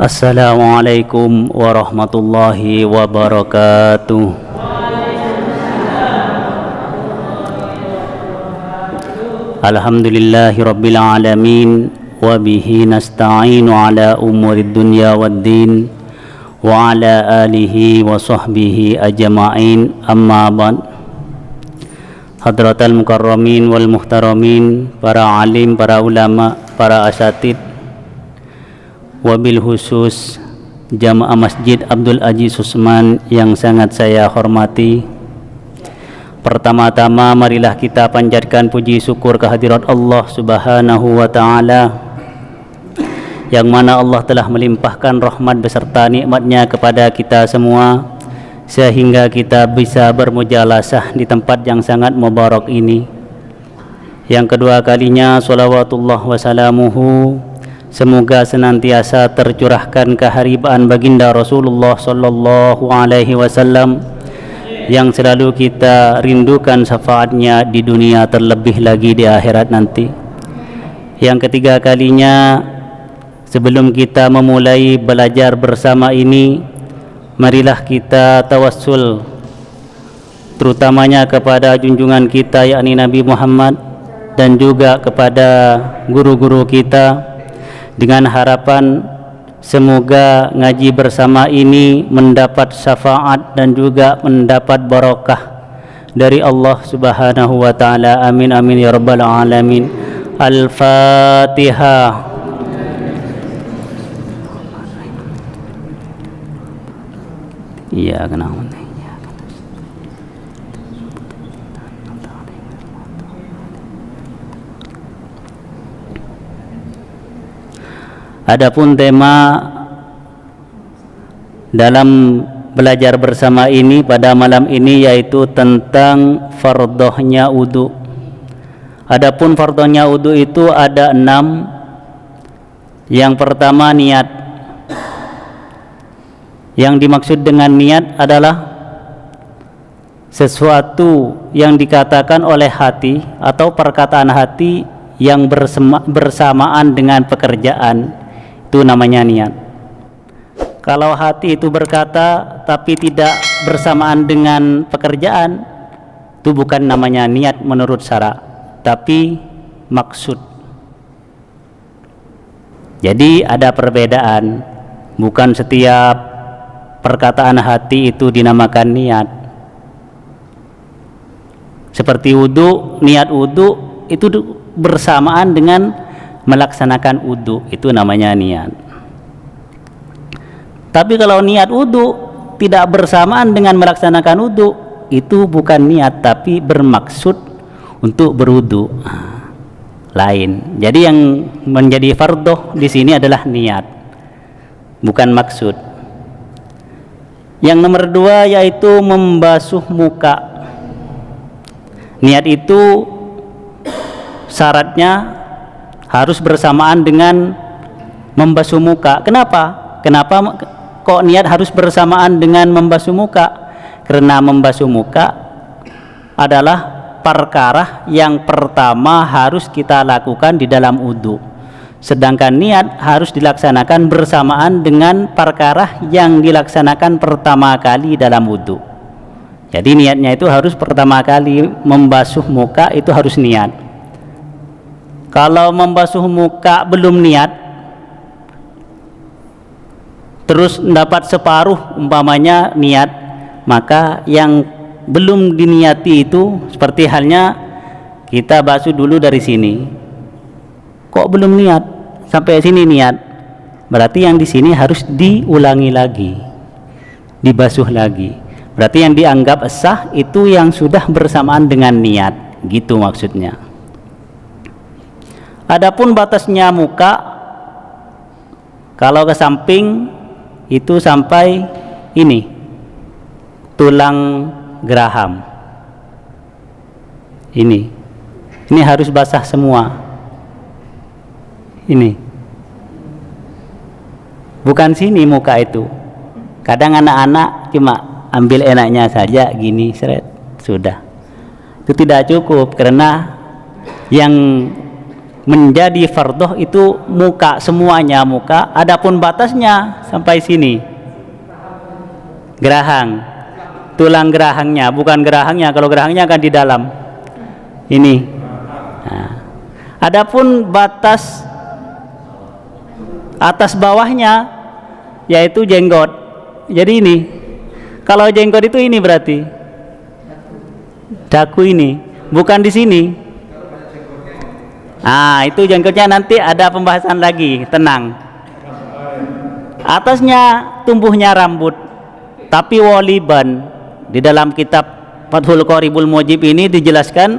Assalamualaikum warahmatullahi wabarakatuh. Alhamdulillahi rabbil alamin, wa bihi nasta'inu ala umurid dunya waddin, wa ala alihi wa sahbihi ajma'in, amma ba'd. Hadratal mukarramin wal muhtaramin, para alim, para ulama, para asatid, wabil khusus Jamaah Masjid Abdul Aziz Usman yang sangat saya hormati. Pertama-tama marilah kita panjatkan puji syukur kehadirat Allah Subhanahu wa taala, yang mana Allah telah melimpahkan rahmat beserta nikmatnya kepada kita semua, sehingga kita bisa bermujalasah di tempat yang sangat mubarak ini. Yang kedua kalinya, sholawatullah wassalamuhu, semoga senantiasa tercurahkan keharibaan baginda Rasulullah sallallahu alaihi wasallam yang selalu kita rindukan syafaatnya di dunia, terlebih lagi di akhirat nanti. Yang ketiga kalinya, sebelum kita memulai belajar bersama ini, marilah kita tawassul terutamanya kepada junjungan kita yakni Nabi Muhammad dan juga kepada guru-guru kita, dengan harapan semoga ngaji bersama ini mendapat syafaat dan juga mendapat barakah dari Allah Subhanahu wa taala. Amin amin ya rabbal alamin. Al-Fatihah. Iya, kenapa? Adapun tema dalam belajar bersama ini pada malam ini yaitu tentang fardhohnya wudu. Adapun fardhohnya wudu itu ada 6. Yang pertama, niat. Yang dimaksud dengan niat adalah sesuatu yang dikatakan oleh hati atau perkataan hati yang bersamaan dengan pekerjaan, itu namanya niat. Kalau hati itu berkata tapi tidak bersamaan dengan pekerjaan, itu bukan namanya niat menurut syara, tapi maksud. Jadi ada perbedaan, bukan setiap perkataan hati itu dinamakan niat. Seperti wudu, niat wudu itu bersamaan dengan melaksanakan wudu, itu namanya niat. Tapi kalau niat wudu tidak bersamaan dengan melaksanakan wudu, itu bukan niat tapi bermaksud untuk berwudu. Lain. Jadi yang menjadi fardhu di sini adalah niat, bukan maksud. Yang nomor 2 yaitu membasuh muka. Niat itu syaratnya harus bersamaan dengan membasuh muka. Kenapa kok niat harus bersamaan dengan membasuh muka? Karena membasuh muka adalah perkara yang pertama harus kita lakukan di dalam wudu, sedangkan niat harus dilaksanakan bersamaan dengan perkara yang dilaksanakan pertama kali dalam wudu. Jadi niatnya itu harus pertama kali membasuh muka, itu harus niat. Kalau membasuh muka belum niat, terus mendapat separuh umpamanya niat, maka yang belum diniati itu seperti halnya kita basuh dulu dari sini, kok belum niat, sampai sini niat, berarti yang di sini harus diulangi lagi, dibasuh lagi. Berarti yang dianggap sah itu yang sudah bersamaan dengan niat, gitu maksudnya. Adapun batasnya muka, kalau ke samping itu sampai ini tulang geraham. Ini harus basah semua. Ini bukan sini muka itu. Kadang anak-anak cuma ambil enaknya saja gini, seret, sudah. Itu tidak cukup, karena yang menjadi fardhu itu muka, semuanya muka, adapun batasnya sampai sini. Gerahang, tulang gerahangnya, bukan gerahangnya. Kalau gerahangnya kan di dalam ini. Nah, adapun batas atas bawahnya yaitu jenggot. Jadi ini, kalau jenggot itu ini berarti dagu ini, bukan di sini. Ah, itu jenggotnya nanti ada pembahasan lagi, tenang. Atasnya tumbuhnya rambut, tapi waliban. Di dalam kitab Fathul Qoribul Mujib ini dijelaskan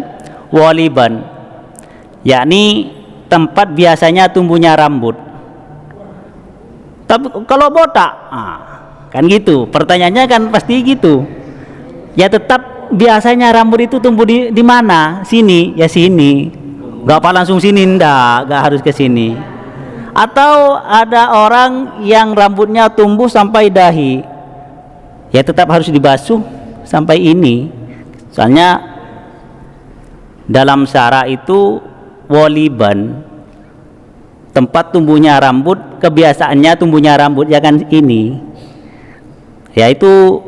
waliban, yakni tempat biasanya tumbuhnya rambut. Tapi kalau botak, kan gitu. Pertanyaannya kan pasti gitu. Ya tetap biasanya rambut itu tumbuh di mana? Sini, ya sini. Gak apa langsung sini, ndak, gak harus ke sini. Atau ada orang yang rambutnya tumbuh sampai dahi, ya tetap harus dibasuh sampai ini. Soalnya dalam syara itu waliban, tempat tumbuhnya rambut, kebiasaannya tumbuhnya rambut ya kan ini. Yaitu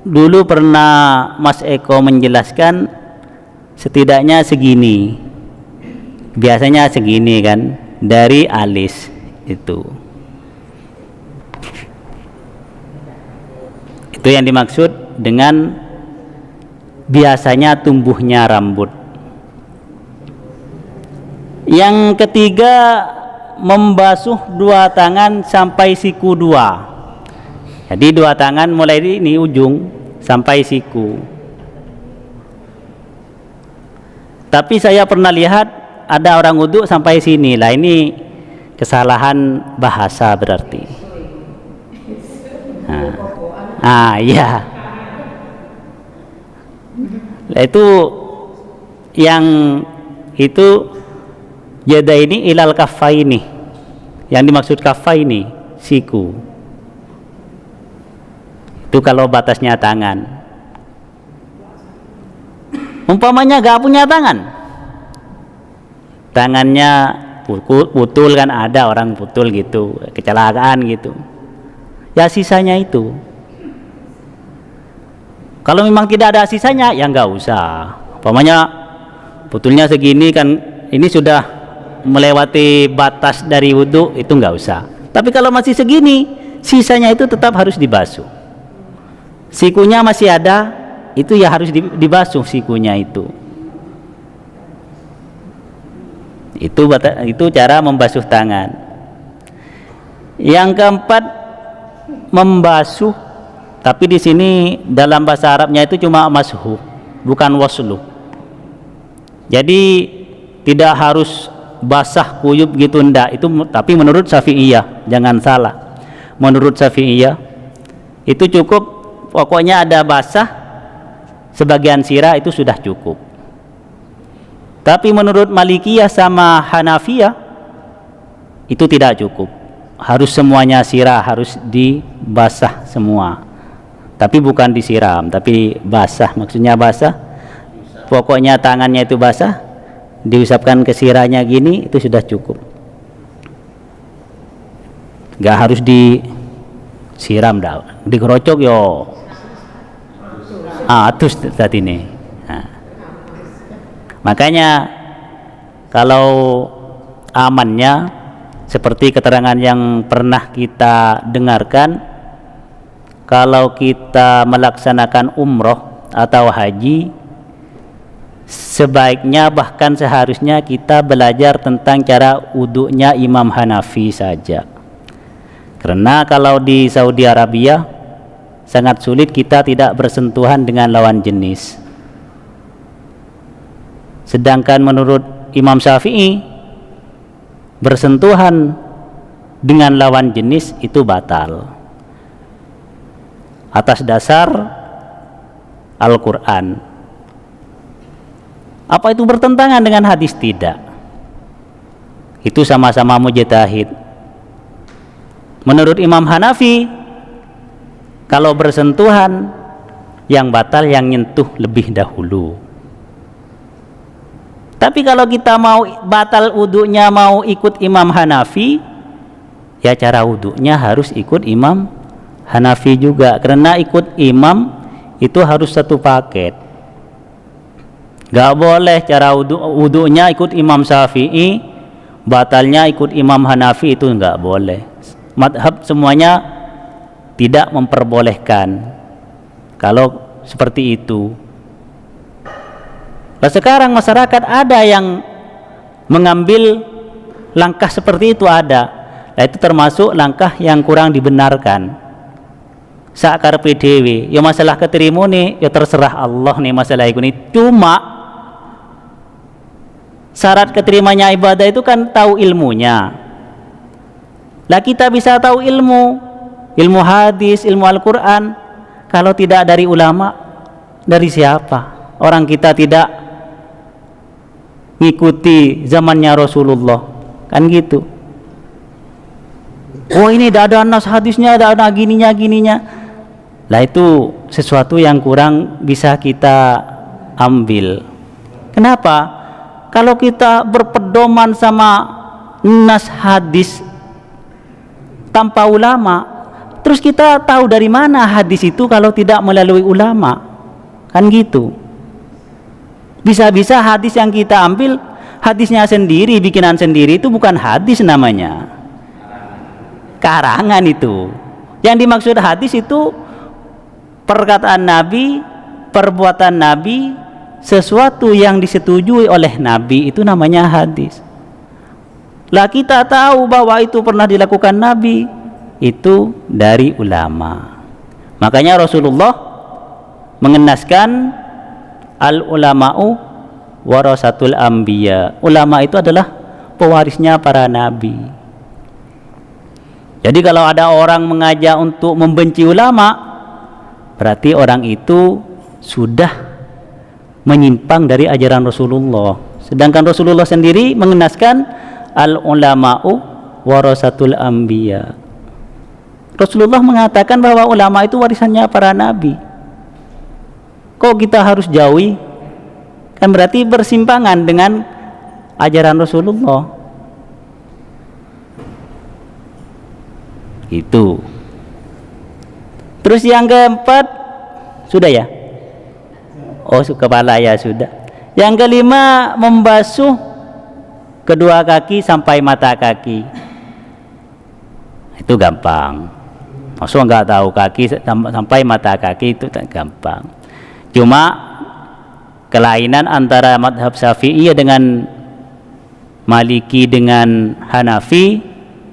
dulu pernah Mas Eko menjelaskan setidaknya segini. Biasanya segini kan, dari alis itu yang dimaksud dengan biasanya tumbuhnya rambut. Yang ketiga, membasuh dua tangan sampai siku dua. Jadi dua tangan mulai di ini ujung sampai siku. Tapi saya pernah lihat ada orang wudhu sampai sini lah, ini kesalahan bahasa berarti. Iya. Nah, itu yang itu yada ini ilal kaffaini. Yang dimaksud kaffaini siku. Itu kalau batasnya tangan. Umpamanya gak punya tangan, tangannya putul kan, ada orang putul gitu, kecelakaan gitu, ya sisanya itu. Kalau memang tidak ada sisanya ya nggak usah. Umpamanya putulnya segini kan, ini sudah melewati batas dari wudhu, itu nggak usah. Tapi kalau masih segini, sisanya itu tetap harus dibasuh. Sikunya masih ada, itu ya harus dibasuh sikunya itu. Itu cara membasuh tangan. Yang keempat, membasuh, tapi di sini dalam bahasa Arabnya itu cuma mashu, bukan waslu. Jadi tidak harus basah kuyup gitu, ndak. Itu tapi menurut Syafi'iyah, jangan salah. Menurut Syafi'iyah itu cukup, pokoknya ada basah sebagian sirah itu sudah cukup. Tapi menurut Malikiyah sama Hanafiyah itu tidak cukup, harus semuanya sirah, harus dibasah semua. Tapi bukan disiram, tapi basah, maksudnya basah. Pokoknya tangannya itu basah, diusapkan ke sirahnya gini, itu sudah cukup. Gak harus disiram dah, digerocok yo. Atus saat ini. Makanya kalau amannya seperti keterangan yang pernah kita dengarkan, kalau kita melaksanakan umroh atau haji, sebaiknya bahkan seharusnya kita belajar tentang cara wudhunya Imam Hanafi saja. Karena kalau di Saudi Arabia sangat sulit kita tidak bersentuhan dengan lawan jenis. Sedangkan menurut Imam Syafi'i, bersentuhan dengan lawan jenis itu batal atas dasar Al-Quran. Apa itu bertentangan dengan hadis? Tidak. Itu sama-sama mujtahid. Menurut Imam Hanafi, kalau bersentuhan, yang batal yang nyentuh lebih dahulu. Tapi kalau kita mau batal wudunya, mau ikut Imam Hanafi, ya cara wudunya harus ikut Imam Hanafi juga, karena ikut imam itu harus satu paket. Gak boleh cara wudunya ikut Imam Syafi'i, batalnya ikut Imam Hanafi, itu gak boleh. Madhab semuanya tidak memperbolehkan kalau seperti itu. Nah, sekarang masyarakat ada yang mengambil langkah seperti itu, ada. Nah, itu termasuk langkah yang kurang dibenarkan. Sakar PDW, ya masalah keterima nih, ya terserah Allah nih masalah ini. Cuma syarat keterimanya ibadah itu kan tahu ilmunya. Lah kita bisa tahu ilmu hadis, ilmu Al-Quran, kalau tidak dari ulama, dari siapa? Orang kita tidak ngikuti zamannya Rasulullah, kan gitu. Oh ini tidak ada nas hadisnya, tidak ada gininya. Lah itu sesuatu yang kurang bisa kita ambil. Kenapa? Kalau kita berpedoman sama nas hadis tanpa ulama, terus kita tahu dari mana hadis itu kalau tidak melalui ulama, kan gitu. Bisa-bisa hadis yang kita ambil hadisnya sendiri, bikinan sendiri, itu bukan hadis namanya, karangan itu. Yang dimaksud hadis itu perkataan Nabi, perbuatan Nabi, sesuatu yang disetujui oleh Nabi, itu namanya hadis. Lah kita tahu bahwa itu pernah dilakukan Nabi, itu dari ulama. Makanya Rasulullah mengenaskan al-ulama'u warasatul anbiya. Ulama itu adalah pewarisnya para nabi. Jadi kalau ada orang mengajak untuk membenci ulama, berarti orang itu sudah menyimpang dari ajaran Rasulullah. Sedangkan Rasulullah sendiri mengenaskan al-ulama'u warasatul anbiya. Rasulullah mengatakan bahwa ulama itu warisannya para nabi. Kok kita harus jauhi? Kan berarti bersimpangan dengan ajaran Rasulullah. Itu. Terus yang keempat, sudah ya? Oh, kepala ya sudah. Yang kelima, membasuh kedua kaki sampai mata kaki. Itu gampang. Maksudnya nggak tahu kaki sampai mata kaki, itu gampang. Cuma kelainan antara madhab Syafi'i dengan Maliki dengan Hanafi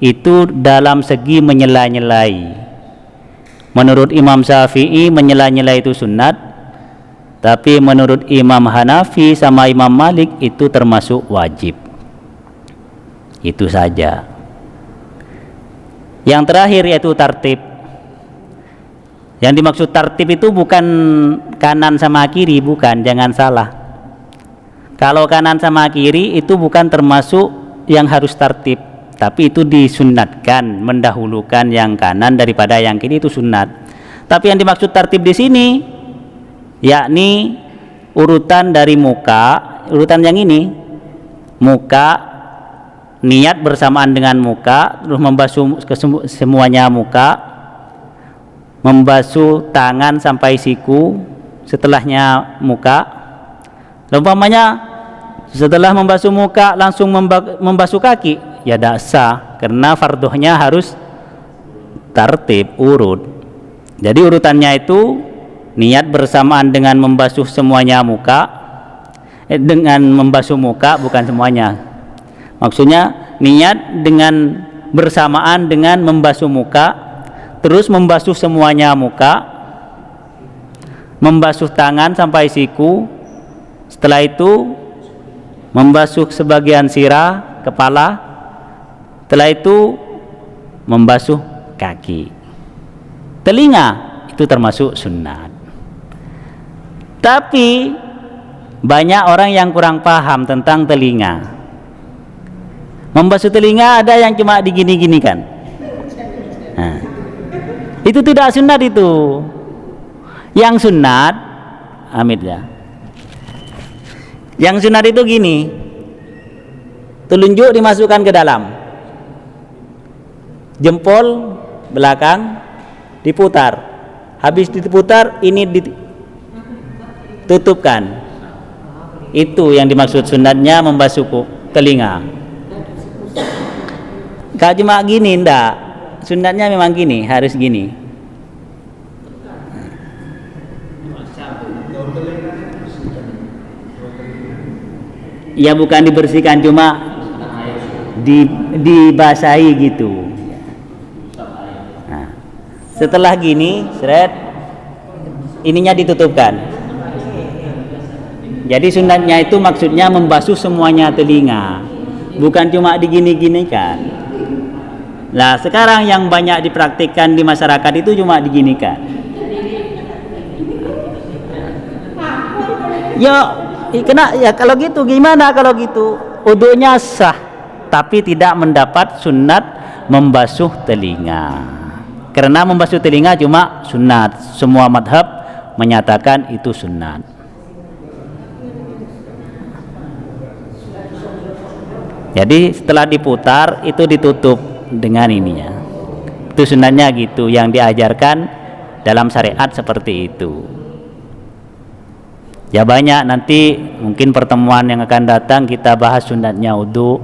itu dalam segi menyela-nyelai. Menurut Imam Syafi'i menyela-nyelai itu sunat, tapi menurut Imam Hanafi sama Imam Malik itu termasuk wajib. Itu saja. Yang terakhir yaitu tartib. Yang dimaksud tartib itu bukan kanan sama kiri, bukan, jangan salah. Kalau kanan sama kiri itu bukan termasuk yang harus tartib, tapi itu disunnatkan, mendahulukan yang kanan daripada yang kiri, itu sunnat. Tapi yang dimaksud tartib di sini yakni urutan dari muka, urutan yang ini, muka, niat bersamaan dengan muka, terus membasuh semuanya muka, membasuh tangan sampai siku, setelahnya muka. Umpamanya setelah membasuh muka langsung membasuh kaki, ya tidak sah, karena farduhnya harus tartib, urut. Jadi urutannya itu niat bersamaan dengan membasuh semuanya muka, dengan membasuh muka, bukan semuanya. Maksudnya niat dengan bersamaan dengan membasuh muka, terus membasuh semuanya muka, membasuh tangan sampai siku, setelah itu membasuh sebagian sirah, kepala, setelah itu membasuh kaki. Telinga itu termasuk sunat. Tapi banyak orang yang kurang paham tentang telinga. Membasuh telinga ada yang cuma digini-ginikan. Nah, itu tidak sunat itu. Yang sunat, amit ya. Yang sunat itu gini. telunjuk dimasukkan ke dalam, jempol belakang diputar, habis diputar ini ditutupkan. Itu yang dimaksud sunatnya membasuh telinga. Gak cuma gini, ndak, sunatnya memang gini, harus gini. Ya bukan dibersihkan, cuma dibasahi gitu. Nah, setelah gini, seret, ininya ditutupkan. Jadi sunatnya itu maksudnya membasuh semuanya telinga, bukan cuma digini-ginikan. Nah sekarang yang banyak dipraktikkan di masyarakat itu cuma diginikan. Ya kalau gitu gimana kalau gitu? Wudunya sah, tapi tidak mendapat sunat membasuh telinga. Karena membasuh telinga cuma sunat. Semua madhab menyatakan itu sunat. Jadi setelah diputar itu ditutup dengan ininya. Itu sunatnya gitu yang diajarkan dalam syariat seperti itu. Ya banyak, nanti mungkin pertemuan yang akan datang kita bahas sunatnya wudu.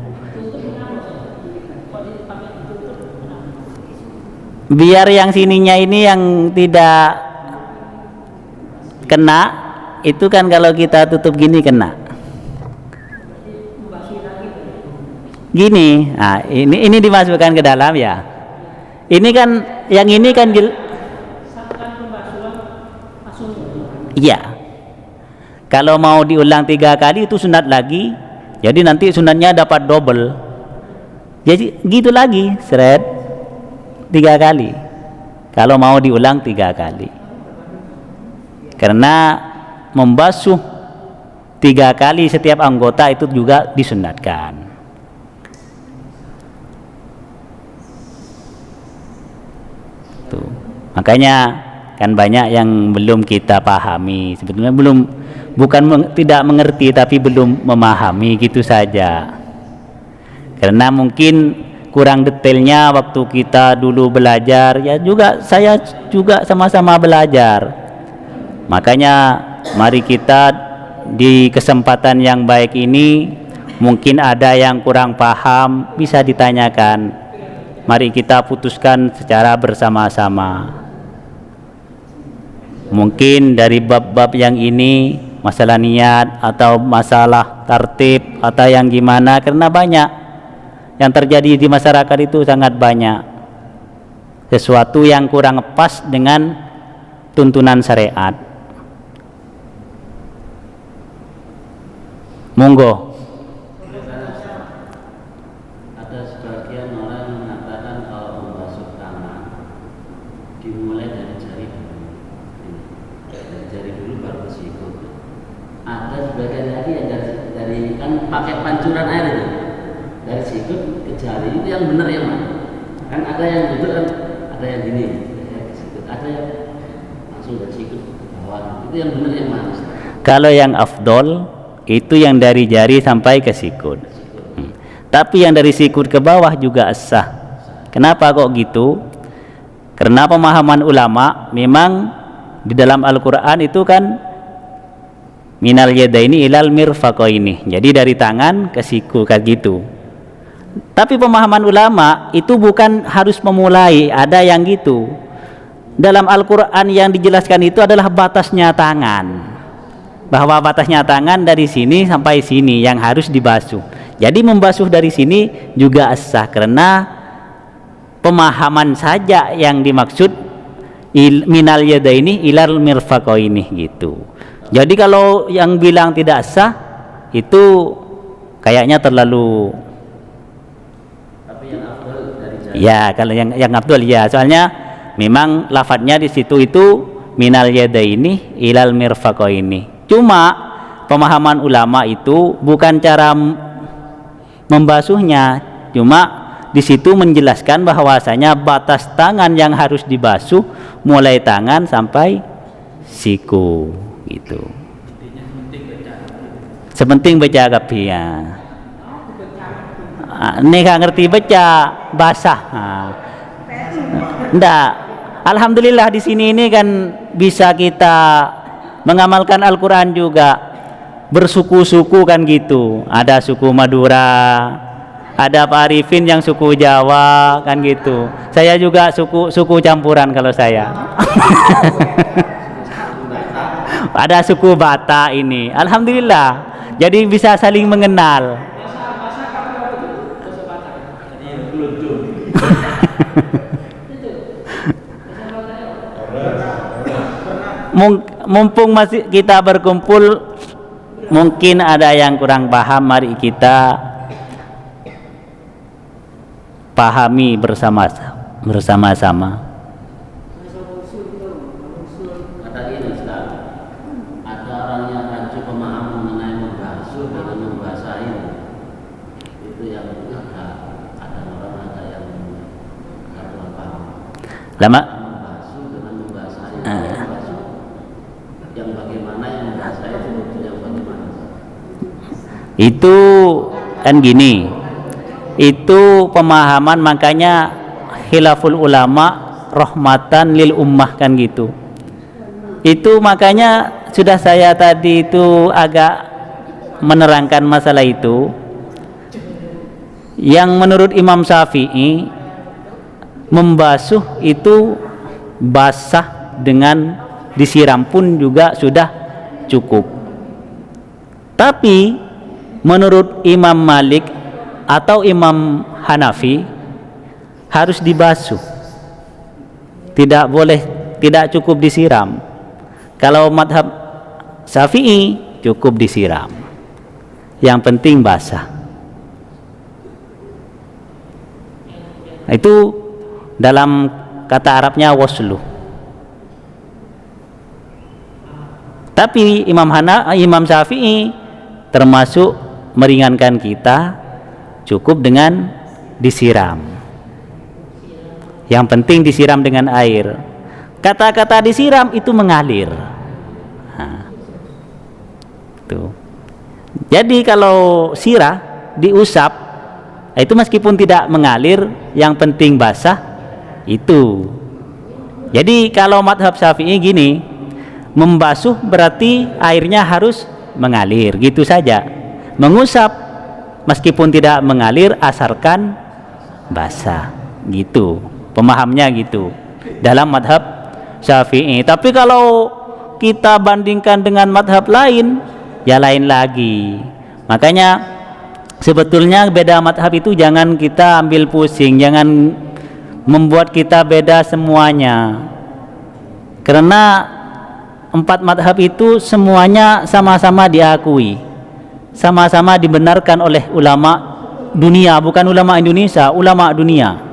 Biar yang sininya ini yang tidak kena, itu kan kalau kita tutup gini kena. Gini, nah ini dimasukkan ke dalam ya. Ini kan, yang ini kan iya. Kalau mau diulang 3 kali itu sunat lagi, jadi nanti sunatnya dapat double. Jadi gitu lagi, seret 3 kali. Kalau mau diulang 3 kali, karena membasuh 3 kali setiap anggota itu juga disunatkan. Tuh. Makanya kan banyak yang belum kita pahami, sebetulnya tidak mengerti tapi belum memahami gitu saja, karena mungkin kurang detailnya waktu kita dulu belajar, ya juga saya juga sama-sama belajar. Makanya mari kita di kesempatan yang baik ini, mungkin ada yang kurang paham bisa ditanyakan, mari kita putuskan secara bersama-sama. Mungkin dari bab-bab yang ini, masalah niat atau masalah tartib atau yang gimana, karena banyak yang terjadi di masyarakat itu, sangat banyak sesuatu yang kurang pas dengan tuntunan syariat. Monggo. Ada sebagian orang mengatakan kalau membasuh tangan dimulai dari jari dulu baru ke siku. Ada sebagian lagi yang dari kan pakai pancuran air itu, dari sikut ke jari, itu yang benar yang mana? Kan ada yang betul, kan ada yang gini, ke sikut, ada yang langsung dari sikut ke bawah. Itu yang benar yang mana? Kalau yang afdol itu yang dari jari sampai ke sikut. Tapi yang dari sikut ke bawah juga sah. Kenapa kok gitu? Karena pemahaman ulama memang di dalam Al-Quran itu kan minal yadaini ilal mirfaqaini, jadi dari tangan ke siku kayak gitu. Tapi pemahaman ulama itu bukan harus memulai, ada yang gitu. Dalam Al-Quran yang dijelaskan itu adalah batasnya tangan, bahwa batasnya tangan dari sini sampai sini yang harus dibasuh. Jadi membasuh dari sini juga sah, karena pemahaman saja yang dimaksud minal yadaini ilal mirfaqaini gitu. Jadi kalau yang bilang tidak sah itu kayaknya terlalu. Tapi yang afdal dari jari. Ya, kalau yang afdal ya, soalnya memang lafadznya di situ itu minal yadaini ilal mirfaqaini. Cuma pemahaman ulama itu bukan cara membasuhnya, cuma di situ menjelaskan bahwasanya batas tangan yang harus dibasuh mulai tangan sampai siku gitu. Sepenting baca kafi ya. Ini gak ngerti baca basah. Ndak. Alhamdulillah di sini ini kan bisa kita mengamalkan Al-Quran juga, bersuku-suku kan gitu. Ada suku Madura, ada Pak Arifin yang suku Jawa kan gitu. Saya juga suku campuran kalau saya. Ada suku Batak ini. Alhamdulillah. Jadi bisa saling mengenal. Mumpung masih kita berkumpul, mungkin ada yang kurang paham, mari kita pahami bersama-sama. Kata ini Ustaz, ada orang yang rancu pemahaman mengenai membasuh dengan membasahi. Itu yang ada orang ada yang kurang paham. Lama Membasuh dengan membasahi. Membasuh yang bagaimana, yang membasahi itu yang bagaimana? itu kan gini, itu pemahaman, makanya khilaful ulama rahmatan lil ummah kan gitu. Itu makanya sudah saya tadi itu agak menerangkan masalah itu. Yang menurut Imam Syafi'i, membasuh itu basah dengan disiram pun juga sudah cukup. Tapi menurut Imam Malik atau Imam Hanafi harus dibasuh, tidak boleh, tidak cukup disiram. Kalau madhab Syafi'i cukup disiram, yang penting basah. Itu dalam kata Arabnya waslu. Tapi Imam Syafi'i termasuk meringankan kita, cukup dengan disiram. Yang penting disiram dengan air. Kata-kata disiram itu mengalir. Tuh. Jadi kalau sirah diusap, itu meskipun tidak mengalir, yang penting basah itu. Jadi kalau madhab Syafi'i gini, membasuh berarti airnya harus mengalir, gitu saja. Mengusap meskipun tidak mengalir, asalkan basah, gitu. Pemahamnya gitu dalam madhab Syafi'i. Tapi kalau kita bandingkan dengan madhab lain, ya lain lagi. Makanya sebetulnya beda madhab itu jangan kita ambil pusing, jangan membuat kita beda semuanya. Karena 4 madhab itu semuanya sama-sama diakui, sama-sama dibenarkan oleh ulama dunia, bukan ulama Indonesia, ulama dunia.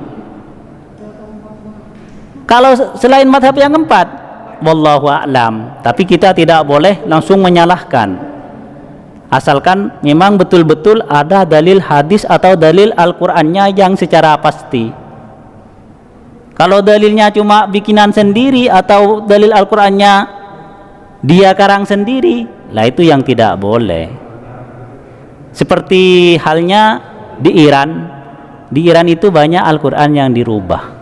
Kalau selain madhab yang 4, wallahu a'lam, tapi kita tidak boleh langsung menyalahkan, asalkan memang betul-betul ada dalil hadis atau dalil Al-Qur'annya yang secara pasti. Kalau dalilnya cuma bikinan sendiri atau dalil Al-Qur'annya dia karang sendiri, lah itu yang tidak boleh. Seperti halnya di Iran. Di Iran itu banyak Al-Qur'an yang dirubah,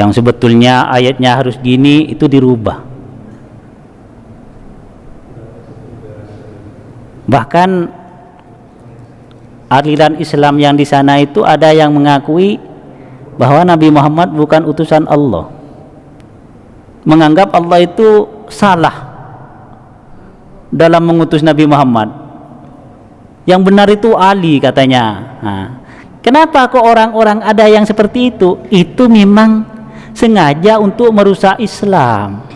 yang sebetulnya ayatnya harus gini, itu dirubah. Bahkan aliran Islam yang di sana itu ada yang mengakui bahwa Nabi Muhammad bukan utusan Allah, menganggap Allah itu salah dalam mengutus Nabi Muhammad. Yang benar itu Ali katanya. Nah, kenapa kok orang-orang ada yang seperti itu? Itu memang sengaja untuk merusak Islam.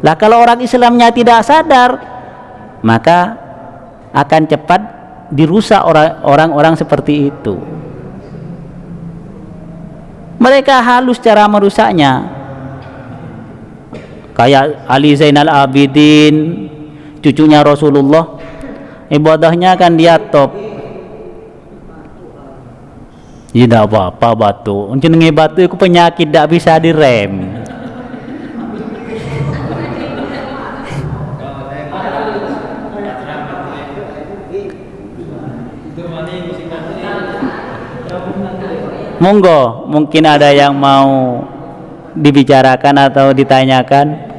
Lah kalau orang Islamnya tidak sadar, maka akan cepat dirusak orang-orang seperti itu. Mereka halus cara merusaknya. Kayak Ali Zainal Abidin, cucunya Rasulullah, ibadahnya kan dia top. Tidak apa-apa batu, jenenge batu itu penyakit tidak bisa direm. Monggo, mungkin ada yang mau dibicarakan atau ditanyakan.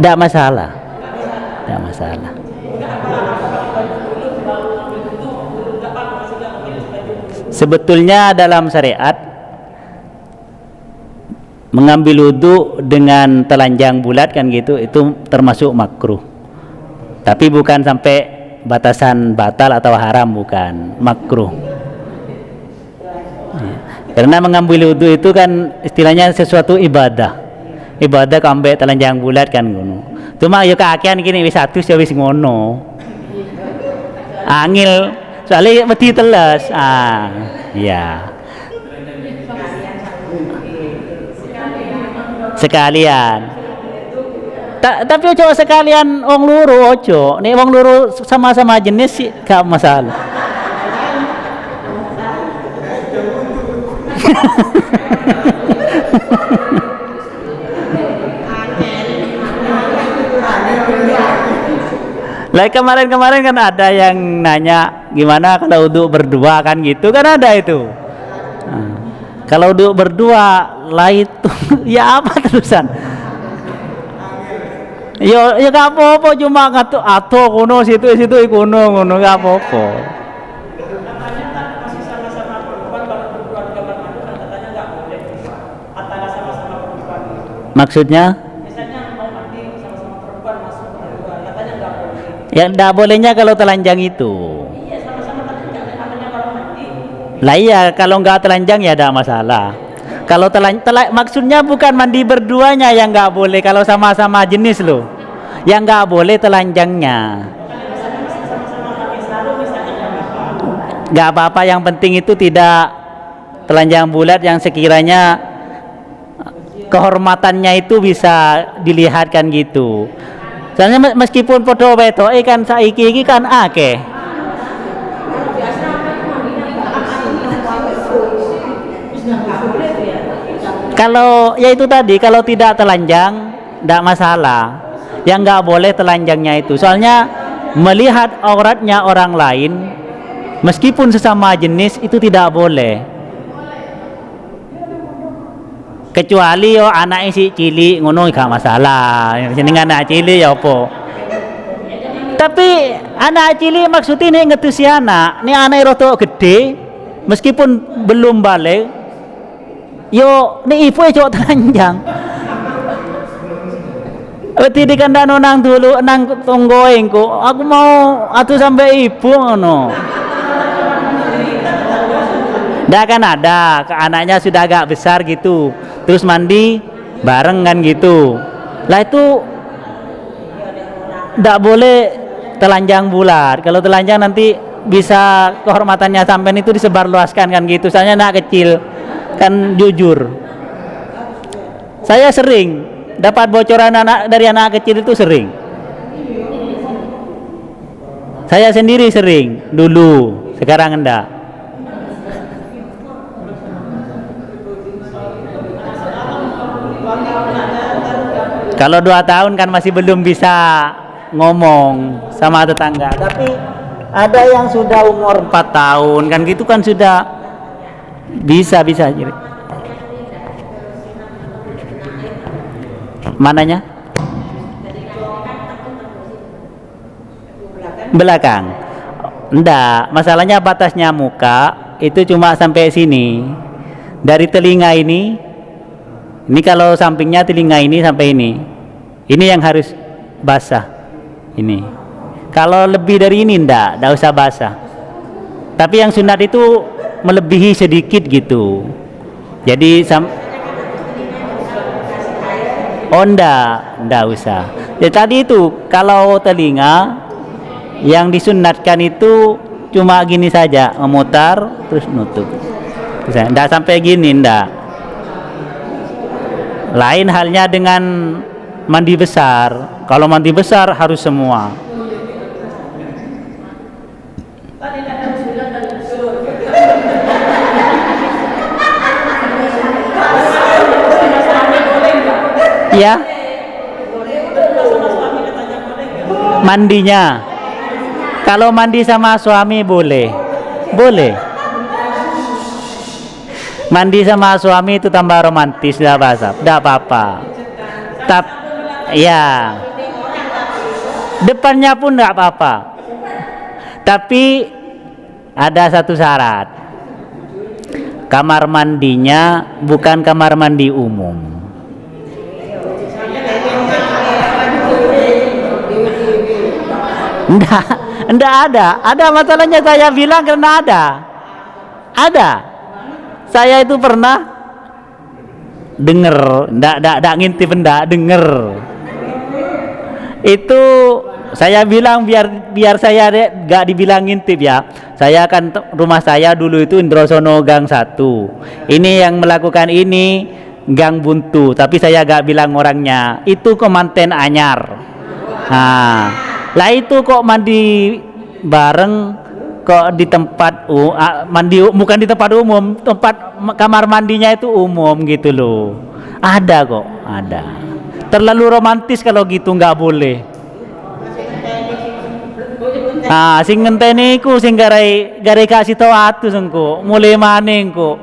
Tidak masalah, tidak masalah. Sebetulnya dalam syariat mengambil wudu dengan telanjang bulat kan gitu, itu termasuk makruh. Tapi bukan sampai batasan batal atau haram, bukan, makruh. Karena mengambil wudu itu kan istilahnya sesuatu ibadah. Ibadah kambe telanjang bulat kan ngono. Cuma yo kakean gini wis atus ya wis ngono. Angil soalnya mesti teles. Ya. Sekalian. Tapi ojo sekalian wong loro ojo. Nek wong loro sama-sama jenis sih gak masalah. Lah kemarin-kemarin kan ada yang nanya gimana kalau wudhu berdua kan gitu kan, ada itu. Kalau wudhu berdua lah itu ya apa terusan? Yo ya gak apa-apa, cuma ngatur atau kuno situ kuno gak apa-apa. Maksudnya? Ya tidak bolehnya kalau telanjang itu. Lah iya, kalau nggak telanjang ya ada masalah. Kalau maksudnya bukan mandi berduanya yang nggak boleh, kalau sama-sama jenis loh. Yang nggak boleh telanjangnya. Nggak apa-apa, yang penting itu tidak telanjang bulat yang sekiranya kehormatannya itu bisa dilihatkan gitu. Soalnya meskipun podo wedoke kan saiki iki kan akeh. Kalau ya itu tadi, kalau tidak telanjang tidak masalah. Yang nggak boleh telanjangnya itu. Soalnya melihat auratnya orang lain meskipun sesama jenis itu tidak boleh. Kecuali yo anaknya si cilik ngono gak masalah. Jeneng anak cilik ya apa. Tapi anak cilik maksudnya ini ngetusi anak. Ini anak roto gede meskipun belum balik. Yo ini ibu cok telanjang. Berarti di kandang nang dulu nang tonggoengku. Aku mau atuh sampai ibu ngono. Dah kan ada, anaknya sudah agak besar gitu, terus mandi bareng kan gitu. Lah itu tidak boleh telanjang bulat. Kalau telanjang nanti bisa kehormatannya sampean itu disebarluaskan kan gitu. Soalnya anak kecil kan jujur. Saya sering dapat bocoran dari anak kecil itu sering. Saya sendiri sering dulu, sekarang enggak. Kalau 2 tahun kan masih belum bisa ngomong sama tetangga. Tapi ada yang sudah umur 4 tahun kan gitu kan sudah bisa. Mananya? Belakang. Enggak, masalahnya batasnya muka itu cuma sampai sini. Dari telinga ini kalau sampingnya telinga ini sampai ini. Ini yang harus basah. Ini. Kalau lebih dari ini enggak usah basah. Tapi yang sunat itu melebihi sedikit gitu. Jadi enggak usah. Ya tadi itu kalau telinga yang disunatkan itu cuma gini saja, memutar terus nutup. Enggak sampai gini, enggak. Lain halnya dengan mandi besar. Kalau mandi besar harus semua. Ya, mandinya. Kalau mandi sama suami boleh, boleh. Mandi sama suami itu tambah romantis, tidak apa-apa. Ya, depannya pun tidak apa-apa. Tapi ada satu syarat. Kamar mandinya bukan kamar mandi umum. Enggak ada. Ada masalahnya, saya bilang karena ada. Saya itu pernah dengar, enggak ngintip, enggak denger. Itu saya bilang biar saya enggak dibilang ngintip ya. Saya kan rumah saya dulu itu Indrosono Gang 1. Ini yang melakukan ini Gang Buntu, tapi saya enggak bilang orangnya. Itu Komanten Anyar. Nah, lah itu kok mandi bareng kok di tempat mandi, bukan di tempat umum, tempat kamar mandinya itu umum gitu loh. Ada kok, ada. Terlalu romantis kalau gitu, nggak boleh. Nah, sing ngenteni iku sing garai kasih tau atu sengko, mulai maning kok.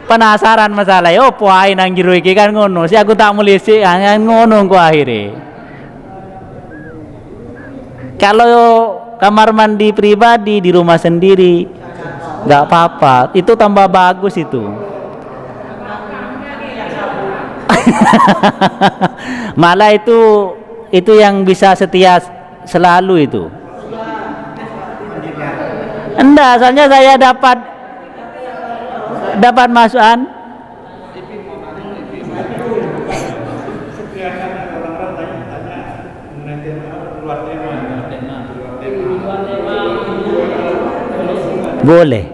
Penasaran masalah, yo opo ae nang jero iki kan ngono. Si aku tak mulai sik ngono kok akhirnya. Kalau kamar mandi pribadi di rumah sendiri nggak apa-apa, itu tambah bagus itu. Malah itu yang bisa setia selalu itu. Enggak, soalnya saya dapat masukan. Boleh.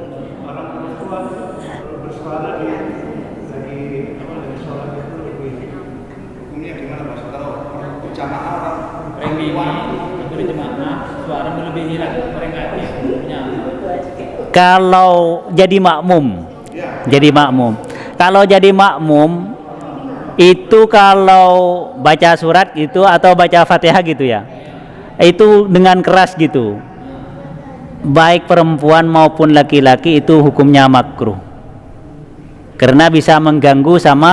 Kalau jadi makmum. Kalau jadi makmum itu kalau baca surat gitu atau baca Fatihah gitu ya. Itu dengan keras gitu. Baik perempuan maupun laki-laki itu hukumnya makruh karena bisa mengganggu sama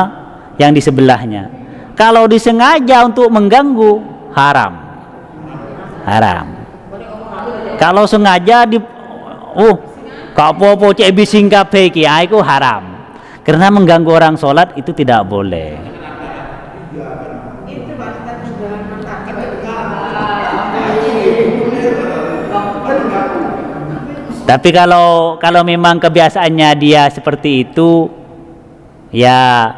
yang di sebelahnya. Kalau disengaja untuk mengganggu, haram. Kalau sengaja kak popo cek bising kabeh iki, itu haram karena mengganggu orang sholat itu tidak boleh. Tapi kalau memang kebiasaannya dia seperti itu, ya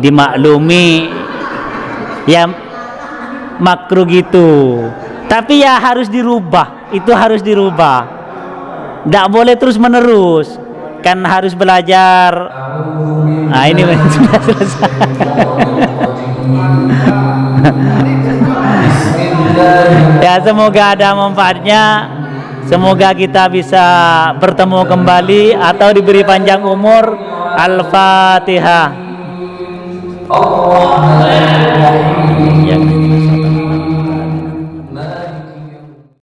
dimaklumi, ya makruh gitu. Tapi ya harus dirubah, itu harus dirubah. Tidak boleh terus menerus, kan harus belajar. Nah ini sudah selesai. Ya semoga ada manfaatnya. Semoga kita bisa bertemu kembali atau diberi panjang umur. Al-Fatihah.